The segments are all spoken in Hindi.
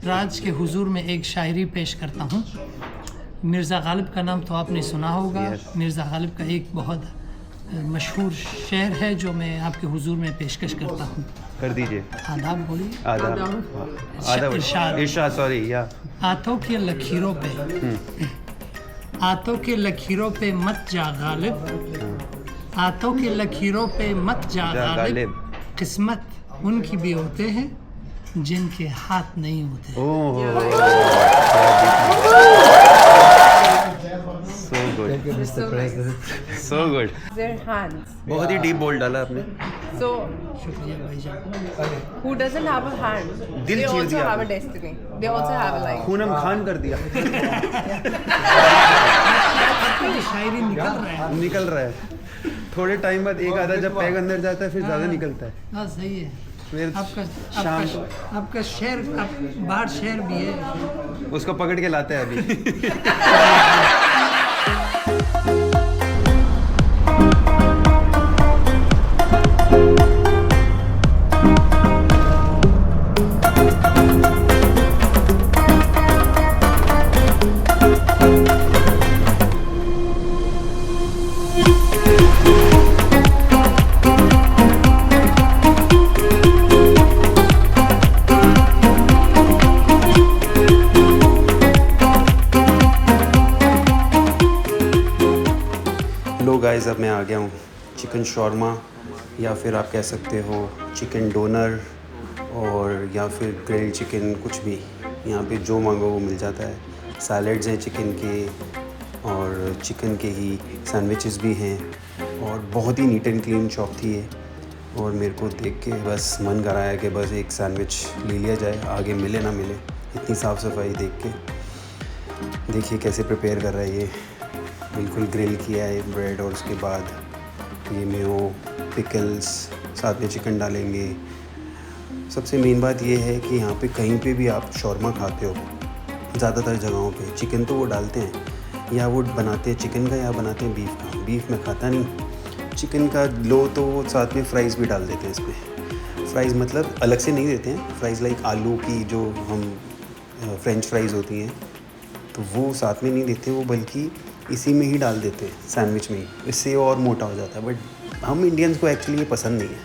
राज के हुजूर में एक शायरी पेश करता हूँ। मिर्ज़ा गालिब का नाम तो आपने सुना होगा। मिर्ज़ा गालिब का एक बहुत मशहूर शेर है जो मैं आपके हुजूर में पेशकश करता हूँ। कर दीजिए। आदाब बोलिए। आदाब इरशाद सॉरी या हाथों के लकीरों पे हाथों के लकीरों पे मत जा गालिब, हाथों के लकीरों पे मत जा गालिब, किस्मत उनकी भी होते हैं जिनके हाथ नहीं होते। So good. Thank you, Mr. President. So good. Their hands. बहुत ही डीप बोल डाला आपने। So, शुक्रिया भाईजान। who doesn't have a hand, दिल they चीर also दिया have a आपने। destiny. They also have a life. खूनम Khan कर दिया। शायरी निकल रहा है। निकल रहा है। थोड़े टाइम बाद एक आधा जब पैग अंदर जाता है फिर ज़्यादा निकलता है। हाँ सही है। फिर शाम को आपका शेर बाहर शेर भी है। उसको पकड़ के लाते हैं अभी। गाइस अब मैं आ गया हूँ चिकन शॉर्मा या फिर आप कह सकते हो चिकन डोनर और या फिर ग्रिल्ड चिकन, कुछ भी यहाँ पे जो मांगो वो मिल जाता है। सैलड्स हैं चिकन के और चिकन के ही सैंडविचेस भी हैं और बहुत ही नीट एंड क्लीन शॉप थी ये। और मेरे को देख के बस मन कराया कि बस एक सैंडविच ले लिया जाए, आगे मिले ना मिले। इतनी साफ़ सफाई देख के देखिए कैसे प्रिपेयर कर रहा है ये। बिल्कुल ग्रिल किया है ब्रेड और उसके बाद ये मेयो, पिकल्स, साथ में चिकन डालेंगे। सबसे मेन बात ये है कि यहाँ पे कहीं पे भी आप शॉर्मा खाते हो, ज़्यादातर जगहों पे चिकन तो वो डालते हैं, या वो बनाते हैं चिकन का या बनाते हैं बीफ का। बीफ में खाता नहीं, चिकन का लो तो वो साथ में फ्राइज़ भी डाल देते हैं इसमें। फ्राइज़ मतलब अलग से नहीं देते हैं, फ्राइज़ लाइक आलू की जो हम फ्रेंच फ्राइज़ होती हैं तो वो साथ में नहीं देते, वो बल्कि इसी में ही डाल देते हैं सैंडविच में ही। इससे और मोटा हो जाता है। बट हम इंडियंस को एक्चुअली ये पसंद नहीं है,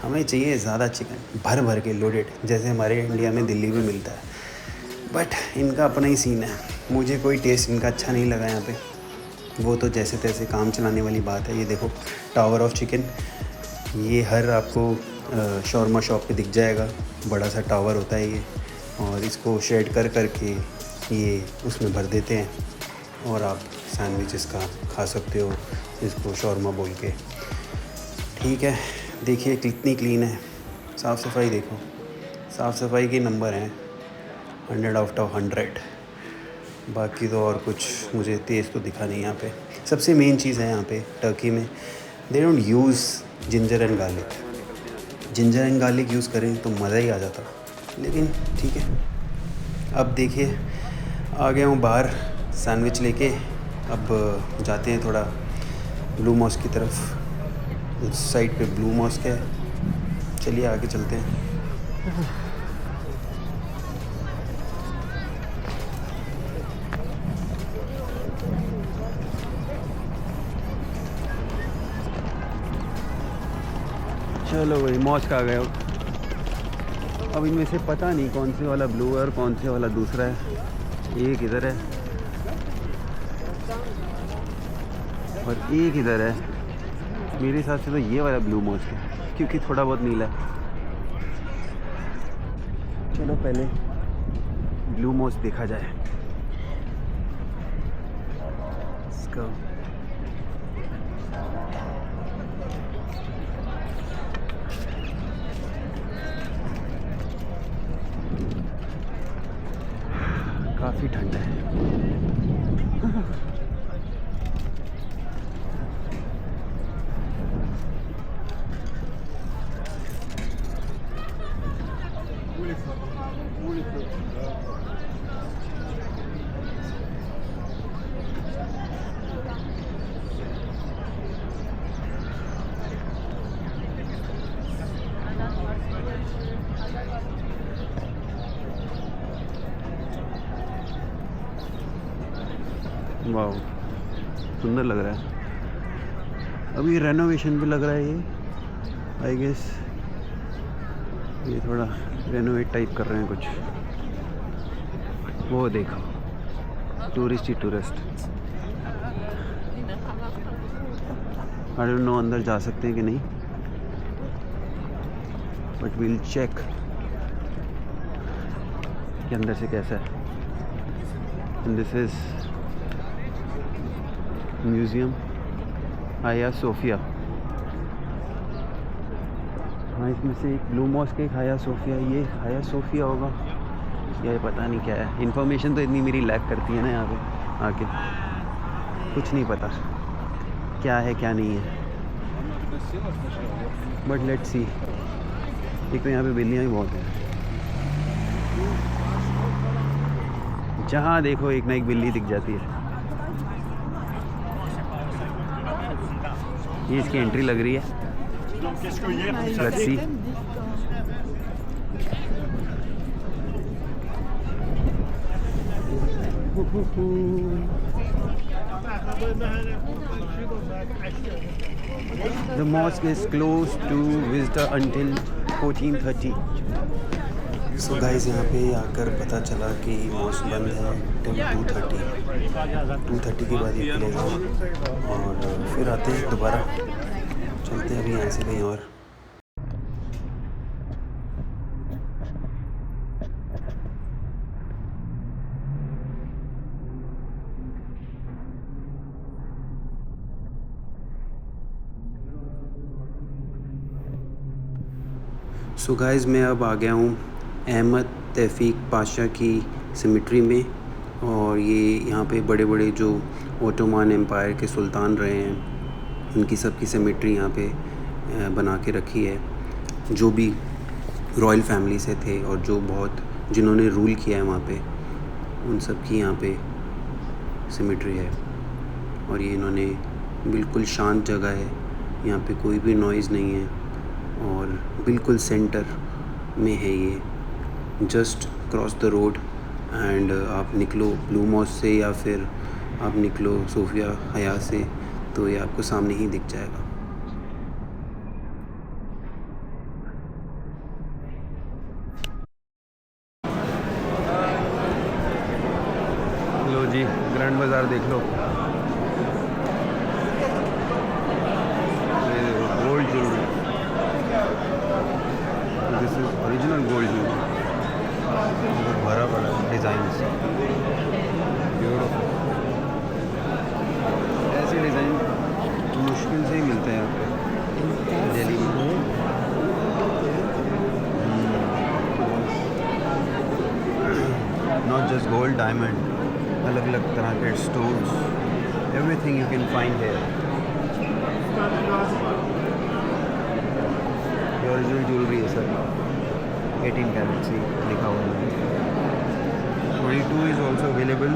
हमें चाहिए ज़्यादा चिकन भर भर के लोडेड, जैसे हमारे इंडिया में दिल्ली में मिलता है। बट इनका अपना ही सीन है, मुझे कोई टेस्ट इनका अच्छा नहीं लगा यहाँ पे। वो तो जैसे तैसे काम चलाने वाली बात है। ये देखो टावर ऑफ चिकन, ये हर आपको शॉर्मा शॉप पे दिख जाएगा, बड़ा सा टावर होता है ये। और इसको शेड कर करके ये उसमें भर देते हैं और आप सैंडविच इसका खा सकते हो, इसको शॉर्मा बोल के। ठीक है, देखिए कितनी क्लीन है, साफ़ सफाई देखो, साफ़ सफाई के नंबर हैं 100 आउट ऑफ 100। बाकी तो और कुछ मुझे तेज़ तो दिखा नहीं यहाँ पे। सबसे मेन चीज़ है यहाँ पे टर्की में, they don't use ginger and garlic. Ginger and garlic use करें तो मज़ा ही आ जाता, लेकिन ठीक है। अब देखिए आ गया हूँ बाहर सैंडविच लेके। अब जाते हैं थोड़ा ब्लू मॉस्क की तरफ, उस साइड पे ब्लू मॉस्क है। चलिए आगे चलते हैं। चलो भाई मॉस्क आ गए। अब इनमें से पता नहीं कौन से वाला ब्लू है और कौन से वाला दूसरा है। एक इधर है और एक इधर है। मेरे हिसाब से तो ये वाला ब्लू मॉस्क है क्योंकि थोड़ा बहुत नीला है। चलो पहले ब्लू मॉस्क देखा जाए। इसका काफ़ी ठंडा है। वाह, सुंदर लग रहा है। अभी रेनोवेशन भी लग रहा है ये, आई गेस ये थोड़ा रेनोवेट टाइप कर रहे हैं कुछ। वो देखो, tourist he tourist. I don't know अंदर जा सकते हैं कि नहीं, बट वील चेक कि अंदर से कैसा है। एंड दिस इज म्यूजियम हाया सोफिया। हाँ, इसमें से एक ब्लू मॉस्क, एक हाया सोफिया। ये हाया सोफिया होगा या ये पता नहीं क्या है। इन्फॉर्मेशन तो इतनी मेरी लैक करती है ना यहाँ पे आके, कुछ नहीं पता क्या है क्या नहीं है। But let's see. एक तो यहाँ पे बिल्लियाँ भी बहुत हैं, जहाँ देखो एक ना एक बिल्ली दिख जाती है। ये इसकी एंट्री लग रही है, let's see. The mosque is closed to visitor until 14:30. So guys, यहाँ पे आकर पता चला कि मॉस्क बंद है टिल 2:30 के बाद ये खुलेगा। और फिर आते हैं दोबारा, चलते हैं अभी यहाँ से कहीं और। सो गाइस, मैं अब आ गया हूँ अहमद तौफीक पाशा की सिमेट्री में। और ये यहाँ पे बड़े बड़े जो ओटोमान एम्पायर के सुल्तान रहे हैं, उनकी सबकी सिमेट्री यहाँ पे बना के रखी है। जो भी रॉयल फैमिली से थे और जो बहुत जिन्होंने रूल किया है वहाँ पे, उन सब की यहाँ पे सिमेट्री है। और ये इन्होंने बिल्कुल शांत जगह है, यहाँ पे कोई भी नॉइज़ नहीं है और बिल्कुल सेंटर में है ये। Just cross the road and आप निकलो ब्लू मॉस्क से या फिर आप निकलो सोफिया हया से, तो ये आपको सामने ही दिख जाएगा। लो जी, ग्रैंड बाज़ार देख लो। Gold jewellery, this is original gold jewellery. भरा पड़ा डिज़ाइन, ब्यूटीफुल। ऐसे डिज़ाइन मुश्किल से ही मिलते हैं यहाँ पे दिल्ली में। नॉट जस्ट गोल्ड, डायमंड, अलग अलग तरह के stones, everything you can find here. Original jewellery है सर, 18 कैरेट से लिखा हुआ है। 22 इज़ ऑल्सो अवेलेबल,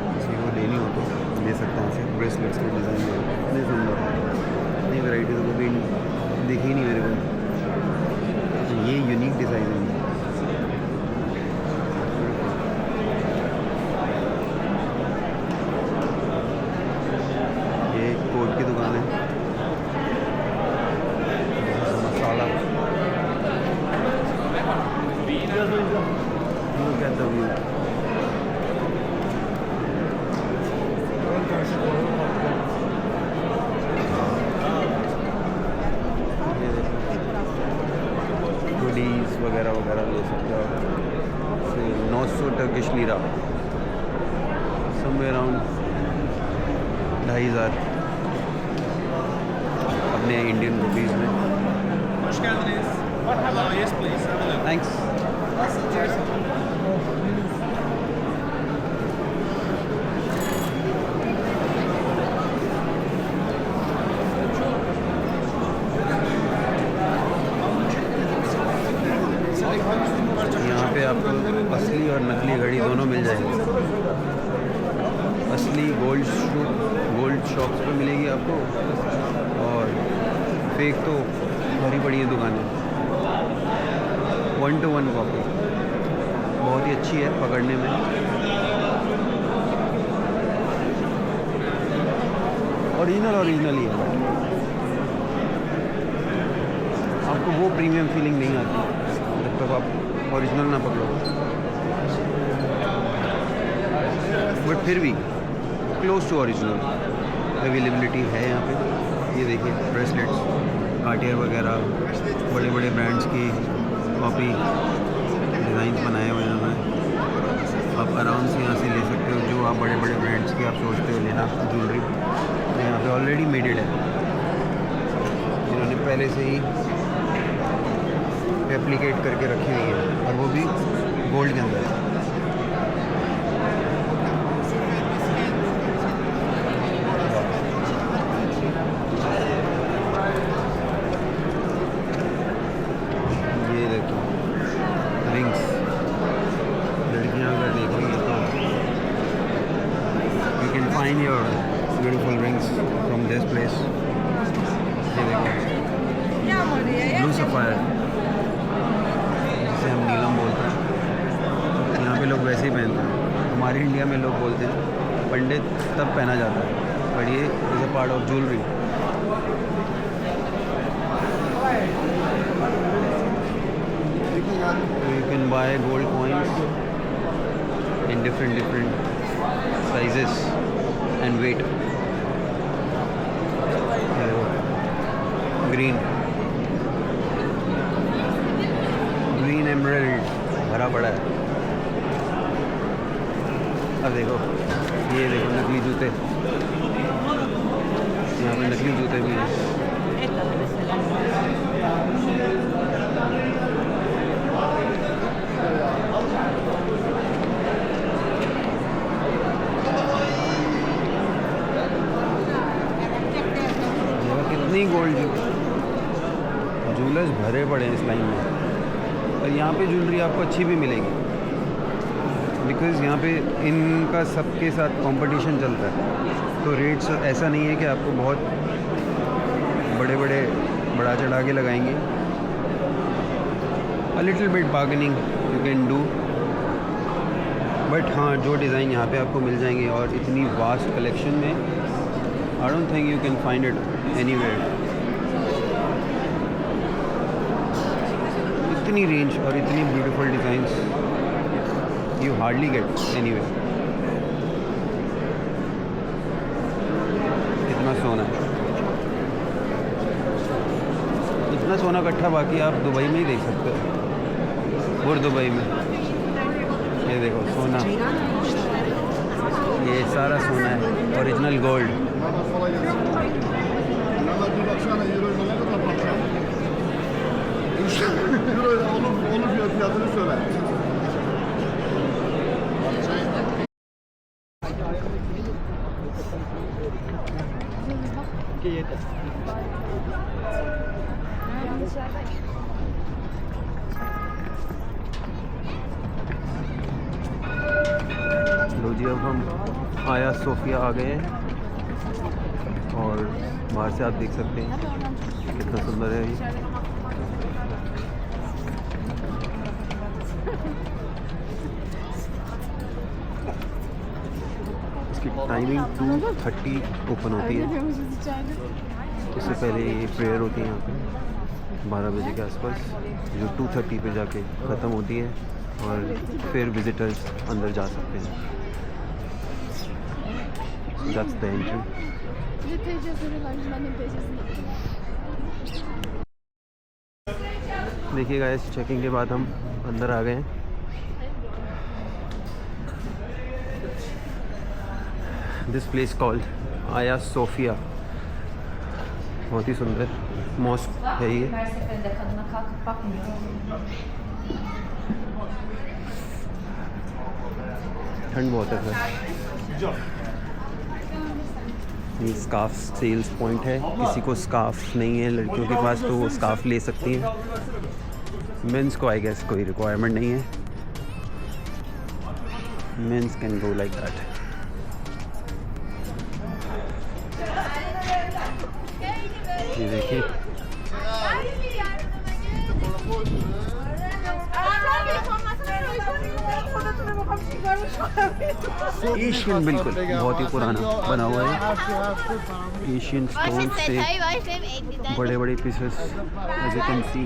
किसी को लेनी हो तो ले सकता है। ऐसे ब्रेसलेट्स के डिज़ाइन में इतने सुंदर, इतनी वैराइटी तो कभी दिखी नहीं मेरे को। ये यूनिक डिज़ाइन है। ये कोट की दुकान है, मसाला। Look at the view. Hoodies वगैरह वगैरह ले सकते हो। 900 टर्किश लीरा, समवेयर अराउंड 2500 अपने इंडियन रुपीज़ में। थैंक्स। यहाँ पे आपको असली और नकली घड़ी दोनों मिल जाएगी। असली गोल्ड शॉप्स पे मिलेगी आपको, और फेक तो भरी पड़ी है दुकानें। 1-to-1 कॉपी बहुत ही अच्छी है पकड़ने में। ओरिजिनल ही है, आपको वो प्रीमियम फीलिंग नहीं आती जब तक आप ओरिजिनल ना पकड़ो। बट फिर भी क्लोज टू ओरिजिनल अवेलेबिलिटी है यहाँ पे। ये देखिए ब्रेसलेट्स, कार्टियर वगैरह, बड़े बड़े ब्रांड्स की कॉपी डिज़ाइन बनाए हुए हैं उन्होंने। आप आराम से यहाँ से ले सकते हो जो आप बड़े बड़े ब्रांड्स की आप सोचते हो लेना ज्वेलरी, यहाँ पे ऑलरेडी मेडेड है, इन्होंने पहले से ही एप्लीकेट करके रखी हुई है और वो भी गोल्ड के अंदर है। ये देखो रिंग्स, लड़कियाँ अगर देखेंगे तो you can find your beautiful rings from this place. ये देखो ब्लू सफ़ायर, जिसे हम नीलम बोलते हैं, यहाँ पे लोग वैसे ही पहनते हैं। हमारे इंडिया में लोग बोलते हैं पंडित तब पहना जाता है, बट ये is a part of jewellery. You can buy gold coins in different sizes and weight. Green emerald भरा पड़ा है। अब देखो, ये देखो नकली जूते, यहाँ पे नकली जूते भी हैं। कितनी गोल्ड ज्वेलर्स भरे पड़े हैं इस लाइन में, और यहाँ पे ज्वेलरी आपको अच्छी भी मिलेगी बिकॉज़ यहाँ पे इनका सबके साथ कंपटीशन चलता है। तो रेट्स ऐसा नहीं है कि आपको बहुत बड़े बड़े बढ़ा चढ़ा के लगाएंगे। A little bit bargaining you can do, but हाँ जो डिज़ाइन यहाँ पे आपको मिल जाएंगे और इतनी वास्ट कलेक्शन में, I don't think you can find it anywhere. इतनी रेंज और इतनी beautiful designs you hardly gate anywhere. इतना सोना है, इतना सोना इकट्ठा बाकी आप दुबई में ही देख सकते हो, और दुबई में ये देखो सोना, ये सारा सोना है ओरिजिनल गोल्ड। fiyatını söyle. लो जी, अब हम आया सोफिया आ गए हैं और बाहर से आप देख सकते हैं कितना सुंदर है ये। इसकी टाइमिंग 2:30 ओपन होती है, इससे पहले ये प्रेयर होती है यहाँ पे 12 बजे के आसपास, जो 2:30 पे जाके ख़त्म होती है और फिर विज़िटर्स अंदर जा सकते हैं। That's the entry. देखिए गाइस, चेकिंग के बाद हम अंदर आ गए हैं। दिस प्लेस कॉल्ड आया सोफिया, बहुत ही सुंदर मॉस्क है ये। ठंड बहुत है सर। ये स्कार्फ सेल्स पॉइंट है, किसी को स्कार्फ नहीं है लड़कियों के पास तो वो स्कार्फ ले सकती हैं। मेंस को आई गेस कोई रिक्वायरमेंट नहीं है, men's can go like that. ये देखिए, एशियन, बिल्कुल बहुत ही पुराना बना हुआ है। एशियन स्टोन से बड़े बड़े pieces as you can see.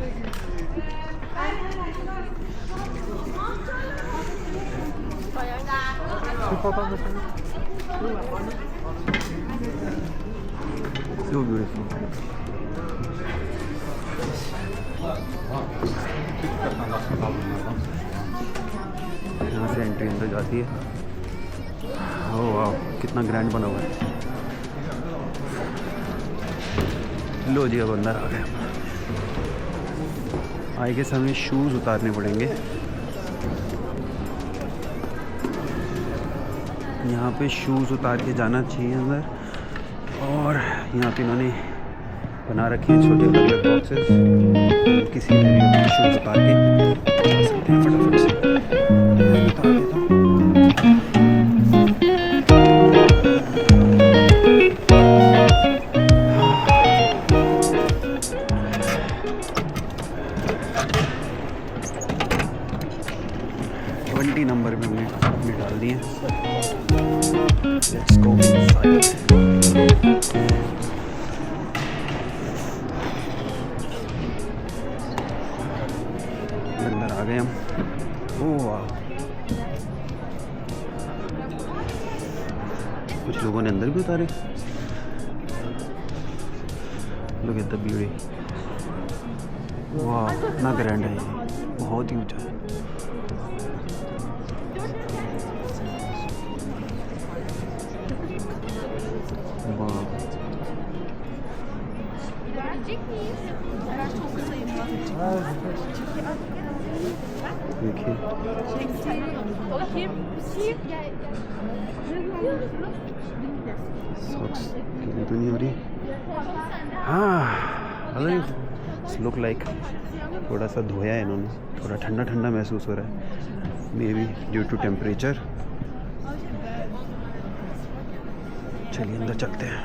So beautiful. यहाँ से एंट्री अंदर जाती है। ओह वाह, कितना ग्रैंड बना हुआ है। लो जी, अब अंदर आ गए। आई गेस हमें शूज़ उतारने पड़ेंगे। यहाँ पे शूज़ उतार के जाना चाहिए अंदर। और यहाँ पे इन्होंने बना रखे हैं छोटे अलग अलग बॉक्सेस। किसी में भी अपने शूज़ उतार के जा सकते हैं फटाफट से। मैं उतार देता हूँ। नंबर में हमने अपने डाल दिए। Let's go inside. अंदर आ गए हम। ओह वाह, कुछ लोगों ने अंदर भी उतारे। Look at the beauty. वाह, इतना ग्रैंड है ये, बहुत ही ऊंचा है। देखिए सॉक्स की तो नहीं हो रही। हाँ, लुक लाइक थोड़ा सा धोया है इन्होंने, थोड़ा ठंडा ठंडा महसूस हो रहा है, maybe due to temperature. चलिए अंदर चलते हैं।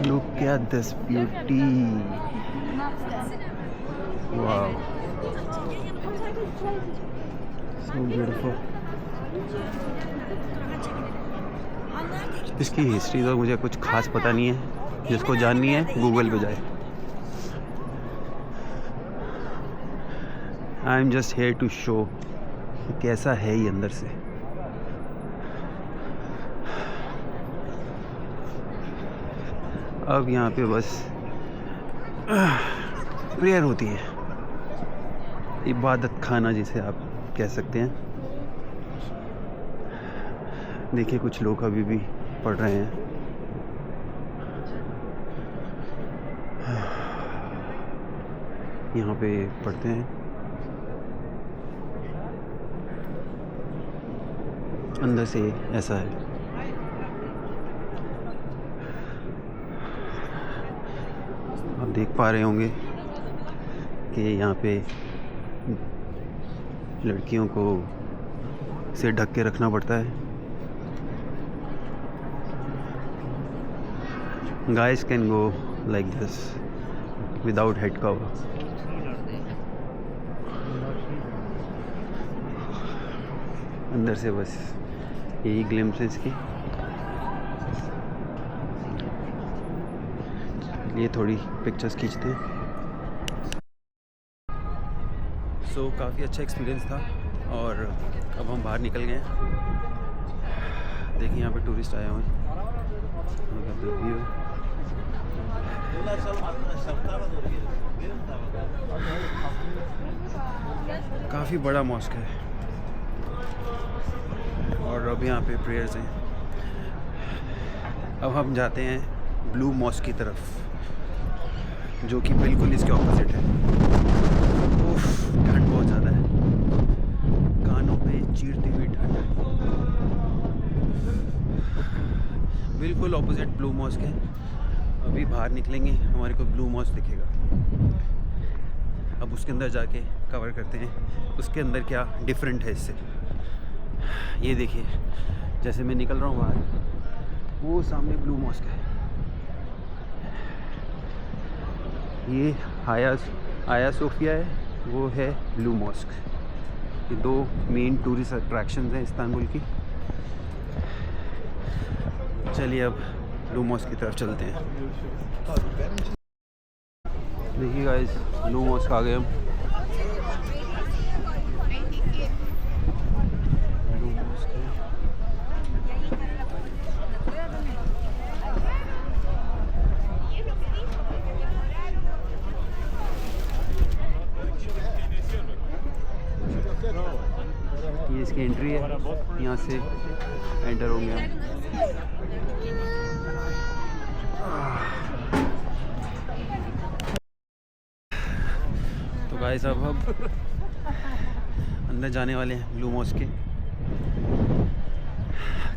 Look at this beauty. Wow. So beautiful. इसकी हिस्ट्री तो मुझे कुछ खास पता नहीं है, जिसको जाननी है गूगल पे जाए। I am just here to show कैसा है ये अंदर से। अब यहाँ पे बस प्रेयर होती है, इबादत खाना जिसे आप कह सकते हैं। देखिए कुछ लोग अभी भी पढ़ रहे हैं। यहाँ पे पढ़ते हैं। अंदर से ऐसा है। आप देख पा रहे होंगे कि यहाँ पे लड़कियों को से ढक के रखना पड़ता है। Guys can go like this without head cover. अंदर से बस यही ग्लिम्स है इसकी। ये थोड़ी पिक्चर्स खींचते हैं। सो काफ़ी अच्छा एक्सपीरियंस था और अब हम बाहर निकल गए हैं। देखिए यहाँ पे टूरिस्ट आए हुए हैं। काफ़ी बड़ा मॉस्क है और अब यहाँ पे प्रेयर्स हैं। अब हम जाते हैं ब्लू मॉस्क की तरफ, जो कि बिल्कुल इसके ऑपोजिट है। उफ, ठंड बहुत ज़्यादा है, कानों पे चीरती हुई ठंड है। बिल्कुल ऑपोजिट ब्लू मॉस्क है। अभी बाहर निकलेंगे, हमारे को ब्लू मॉस्क दिखेगा। अब उसके अंदर जाके कवर करते हैं उसके अंदर क्या डिफरेंट है इससे। ये देखिए, जैसे मैं निकल रहा हूँ बाहर, वो सामने ब्लू मॉस्क है। ये आया सोफिया है वो है ब्लू मॉस्क। ये दो मेन टूरिस्ट अट्रैक्शंस हैं इस्तांबुल की। चलिए अब ब्लू मॉस्क की तरफ चलते हैं। देखिए गाइस, ब्लू मॉस्क आ गए हम। ब्लू मॉस्क है। ये इसकी एंट्री है, यहाँ से एंटर होंगे हम। तो गाइस अब हम अंदर जाने वाले हैं ब्लू मॉस्क के।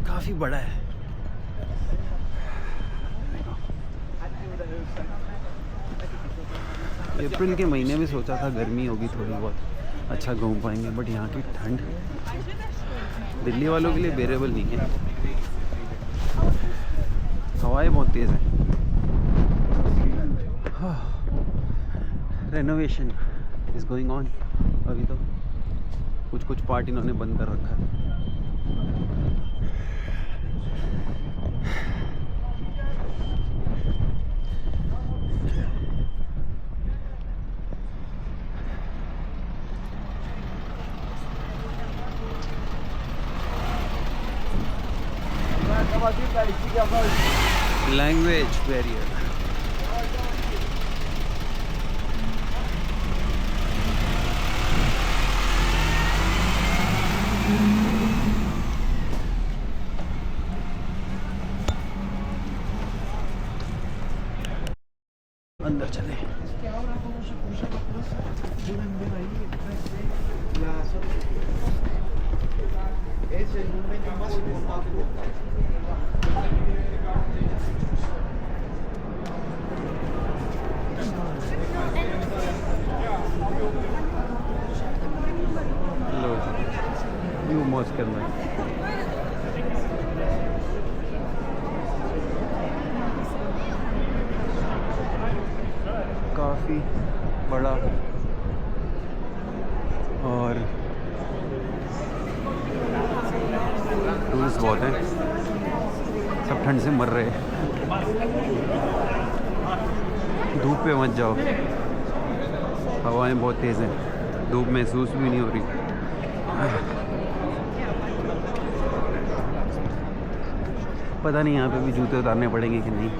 काफ़ी बड़ा है। अप्रैल के महीने में सोचा था गर्मी होगी थोड़ी बहुत, अच्छा घूम पाएंगे, बट यहाँ की ठंड दिल्ली वालों के लिए बेरेबल नहीं है। हवाएं बहुत तेज़ हैं। Renovation is going on. अभी तो कुछ पार्ट इन्होंने बंद कर रखा है। Language barrier. अंदर चले। लो ब्लू मॉस्क करना है। काफ़ी बड़ा और टूरिस्ट बहुत हैं, सब ठंड से मर रहे हैं। धूप पे मत जाओ, हवाएं बहुत तेज़ हैं, धूप महसूस भी नहीं हो रही। पता नहीं यहाँ पे भी जूते उतारने पड़ेंगे कि नहीं।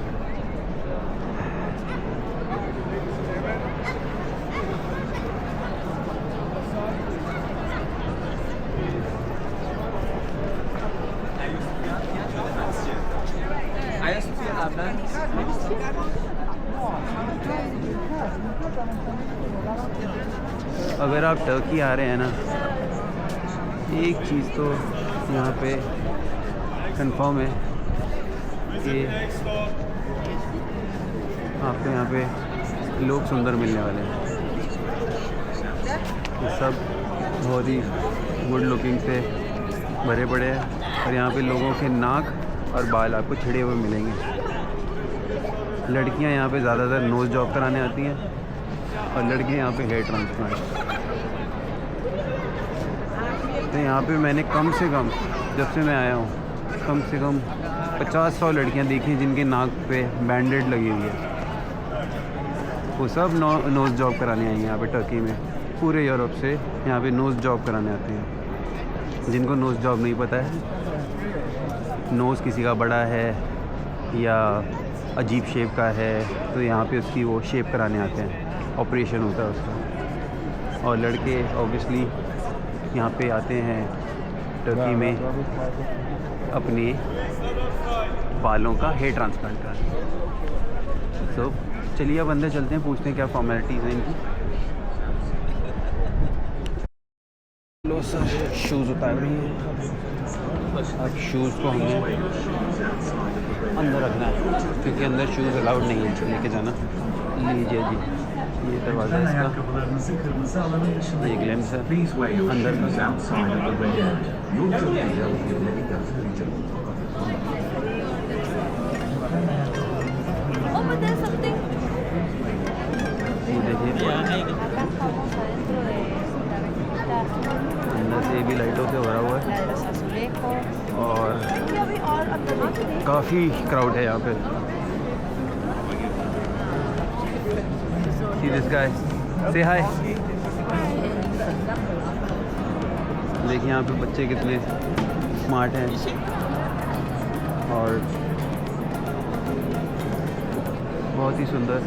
अगर आप टर्की आ रहे हैं ना, एक चीज़ तो यहाँ पे कंफर्म है कि आपको यहाँ पे लोग सुंदर मिलने वाले हैं। ये सब बहुत ही गुड लुकिंग से भरे पड़े हैं और यहाँ पे लोगों के नाक और बाल आपको छिड़े हुए मिलेंगे। लड़कियाँ यहाँ पे ज़्यादातर नोज़ जॉब कराने आती हैं और लड़के यहाँ पे हेयर ट्रांसप्लांट। तो यहाँ पे मैंने कम से कम, जब से मैं आया हूँ, कम से कम 50-100 लड़कियाँ देखी जिनके नाक पे बैंडेड लगी हुई है। वो सब नोज़ जॉब कराने आई हैं यहाँ पे टर्की में। पूरे यूरोप से यहाँ पे नोज़ जॉब कराने आते हैं। जिनको नोज़ जॉब नहीं पता है, नोज़ किसी का बड़ा है या अजीब शेप का है तो यहाँ पे उसकी वो शेप कराने आते हैं, ऑपरेशन होता है उसका। और लड़के ऑब्वियसली यहाँ पे आते हैं टर्की में अपने बालों का हेयर ट्रांसप्लांट कराने। तो चलिए अब अंदर चलते हैं, पूछते हैं क्या फॉर्मेलिटीज़ हैं इनकी। लो सर, शूज़ उतार रही हैं। अब शूज़ को हमें अंदर रखना है क्योंकि अंदर शूज़ अलाउड नहीं है लेके जाना। लीजिए जी, ये दरवाज़ा इसका, ये ग्लैम्स है अंदर का। ये देखिए भी लाइटों से भरा हुआ है और काफ़ी क्राउड है यहाँ पे। See this guy. Say hi. देखिए यहाँ पे बच्चे कितने स्मार्ट हैं और बहुत ही सुंदर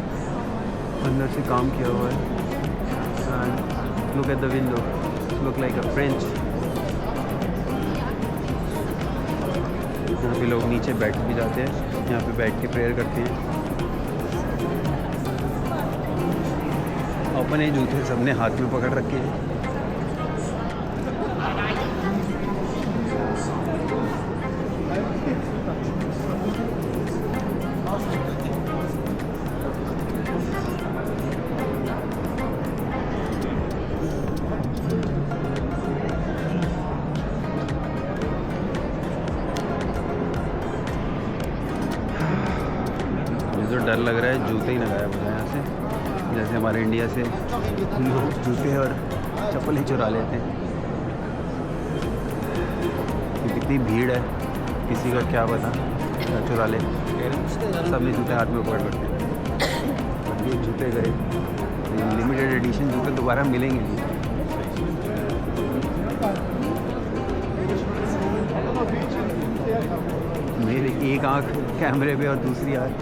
अंदर से काम किया हुआ है। And look at the window. Look like a French. यहाँ पे लोग नीचे बैठ भी जाते हैं, यहाँ पे बैठ के प्रेयर करते हैं। अपने जूते सबने हाथ में पकड़ रखे हैं। मुझे तो डर लग रहा है जूते ही लगाया मुझे यहाँ से, जैसे हमारे इंडिया से लोग जूते और चप्पल ही चुरा लेते हैं। कितनी भीड़ है, किसी का क्या पता क्या चुरा ले। सबने जूते हाथ में पकड़ रखे हैं। ये जूते गए, लिमिटेड एडिशन जूते दोबारा मिलेंगे नहीं। मेरी एक आँख कैमरे पे और दूसरी आँख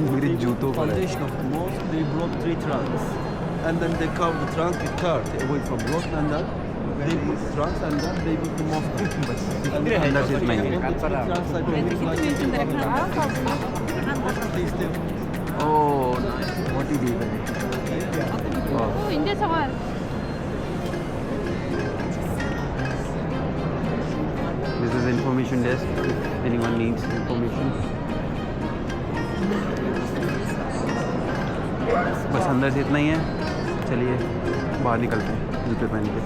मेरे जूतों पर है। Foundation of the mosque, they brought 3 trunks, and then they covered the trunk with cart away from mosque, and then they put trunks, and then they put the mosque. अंदर से इतना ही है। ओह नाइस, बहुत ही डीप है। 인제 정말 This is information desk if anyone needs information. बस अंदर से इतना ही है। चलिए बाहर निकलते हैं जूते पहन के।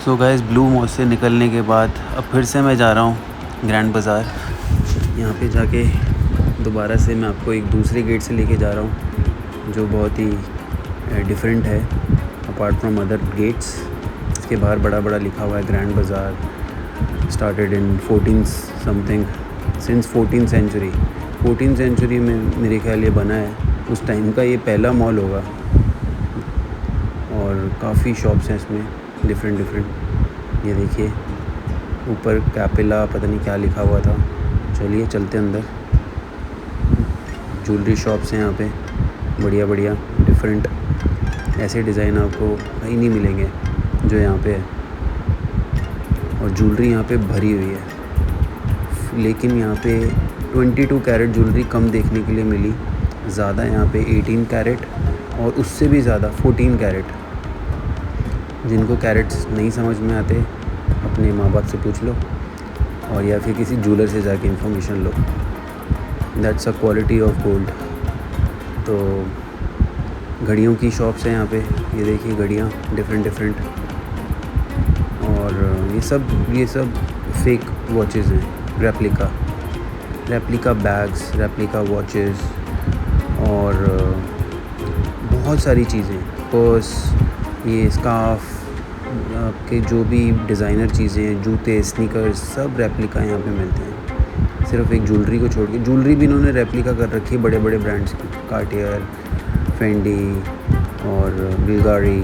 सो गाइस, ब्लू मॉल से निकलने के बाद अब फिर से मैं जा रहा हूँ ग्रैंड बाज़ार। यहाँ पे जाके दोबारा से मैं आपको एक दूसरे गेट से लेके जा रहा हूँ जो बहुत ही डिफरेंट है अपार्ट फ्रॉम अदर गेट्स। इसके बाहर बड़ा बड़ा लिखा हुआ है Grand Bazaar, started in 14 something since 14th century. 14th century में मेरे ख्याल ये बना है, उस टाइम का ये पहला मॉल होगा। और काफ़ी शॉप्स हैं इसमें डिफरेंट। ये देखिए ऊपर कैपिला पता नहीं क्या लिखा हुआ था। चलिए चलते अंदर। ज्वेलरी शॉप्स हैं यहाँ पे, बढ़िया बढ़िया डिफरेंट। ऐसे डिज़ाइन आपको कहीं नहीं मिलेंगे जो यहाँ पे है। और ज्वेलरी यहाँ पे भरी हुई है, लेकिन यहाँ पे 22 कैरेट ज्वेलरी कम देखने के लिए मिली। ज़्यादा यहाँ पे 18 कैरेट और उससे भी ज़्यादा 14 कैरेट। जिनको कैरेट्स नहीं समझ में आते अपने माँ बाप से पूछ लो, और या फिर किसी ज्वेलर से जाके information low. That's a quality of gold. तो घड़ियों की शॉप्स हैं यहाँ पे, ये देखिए घड़ियाँ डिफरेंट। और ये सब फेक वॉचेस हैं, रेप्लिका बैग्स, रेप्लिका वॉचेस और बहुत सारी चीज़ें, पर्स, ये स्कार्फ, आपके जो भी डिज़ाइनर चीज़ें हैं, जूते, स्नीकर्स, सब रेप्लिका यहाँ पे मिलते हैं। सिर्फ एक ज्वेलरी को छोड़ के, ज्वेलरी भी इन्होंने रेप्लिका कर रखी है बड़े बड़े ब्रांड्स की, कार्टियर, फेंडी और बुल्गारी।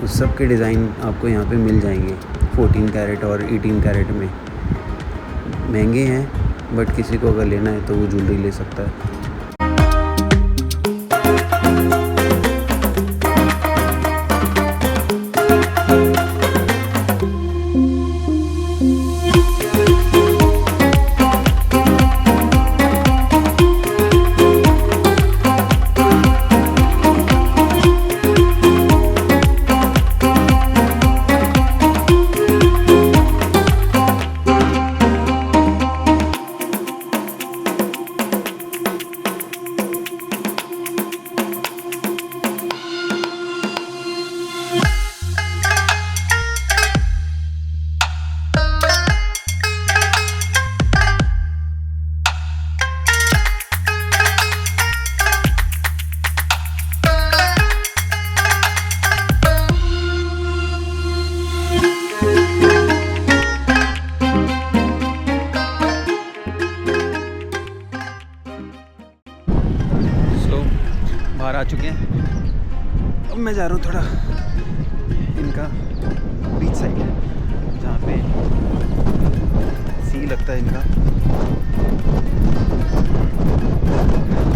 उस सब के डिज़ाइन आपको यहाँ पे मिल जाएंगे 14 कैरेट और 18 कैरेट में। महंगे हैं बट किसी को अगर लेना है तो वो ज्वेलरी ले सकता है। बाहर आ चुके हैं। अब मैं जा रहा हूँ थोड़ा इनका बीच साइड जहाँ पे सी लगता है इनका।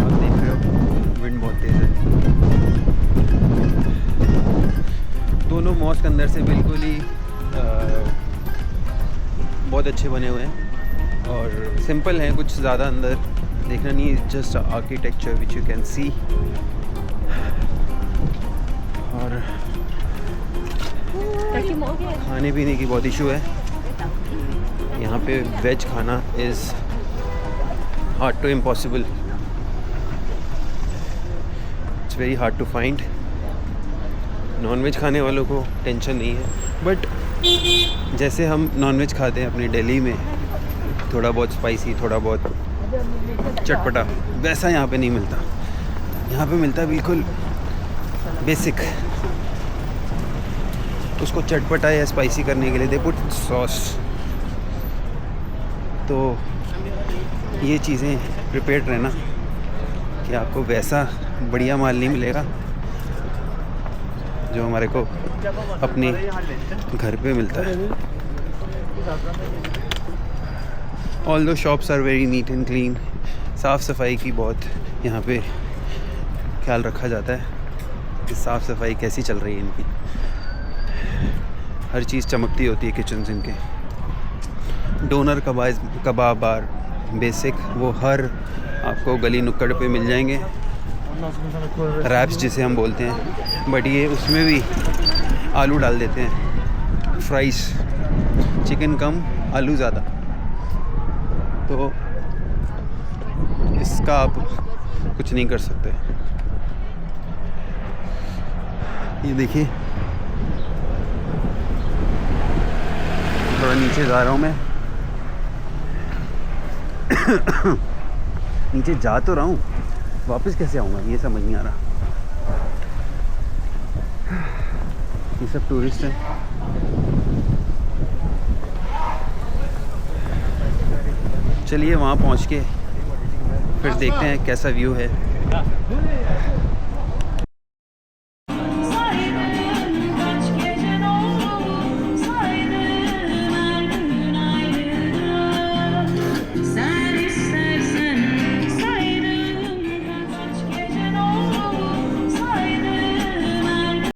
आप देख रहे हो विंड बहुत तेज़ है। दोनों मॉस्क अंदर से बिल्कुल ही बहुत अच्छे बने हुए हैं और सिंपल हैं, कुछ ज़्यादा अंदर देखना नहीं है, just architecture which you can सी। और खाने पीने की बहुत इशू है यहाँ पे। वेज खाना is hard to impossible, it's very hard to find. Non veg खाने वालों को टेंशन नहीं है, बट जैसे हम नॉन वेज खाते हैं अपनी दिल्ली में, थोड़ा बहुत स्पाइसी, थोड़ा बहुत चटपटा, वैसा यहाँ पे नहीं मिलता। यहाँ पे मिलता है बिल्कुल बेसिक। उसको चटपटा या स्पाइसी करने के लिए दे पुट सॉस। तो ये चीज़ें प्रिपेयर्ड रहना कि आपको वैसा बढ़िया माल नहीं मिलेगा जो हमारे को अपने घर पे मिलता है। Although shops are very neat and clean, साफ़ सफाई की बहुत यहाँ पे ख्याल रखा जाता है कि साफ़ सफाई कैसी चल रही है इनकी। हर चीज़ चमकती होती है किचन इनके। डोनर कबाब बार बेसिक, वो हर आपको गली नुक्कड़ पे मिल जाएंगे। रैप्स जिसे हम बोलते हैं, बट ये उसमें भी आलू डाल देते हैं। फ्राइज, चिकन कम आलू ज़्यादा, तो इसका आप कुछ नहीं कर सकते। ये देखिए, थोड़ा नीचे जा रहा हूँ मैं। नीचे जा तो रहा हूँ, वापस कैसे आऊँगा ये समझ नहीं आ रहा। ये सब टूरिस्ट हैं। चलिए वहाँ पहुँच के फिर देखते हैं कैसा व्यू है।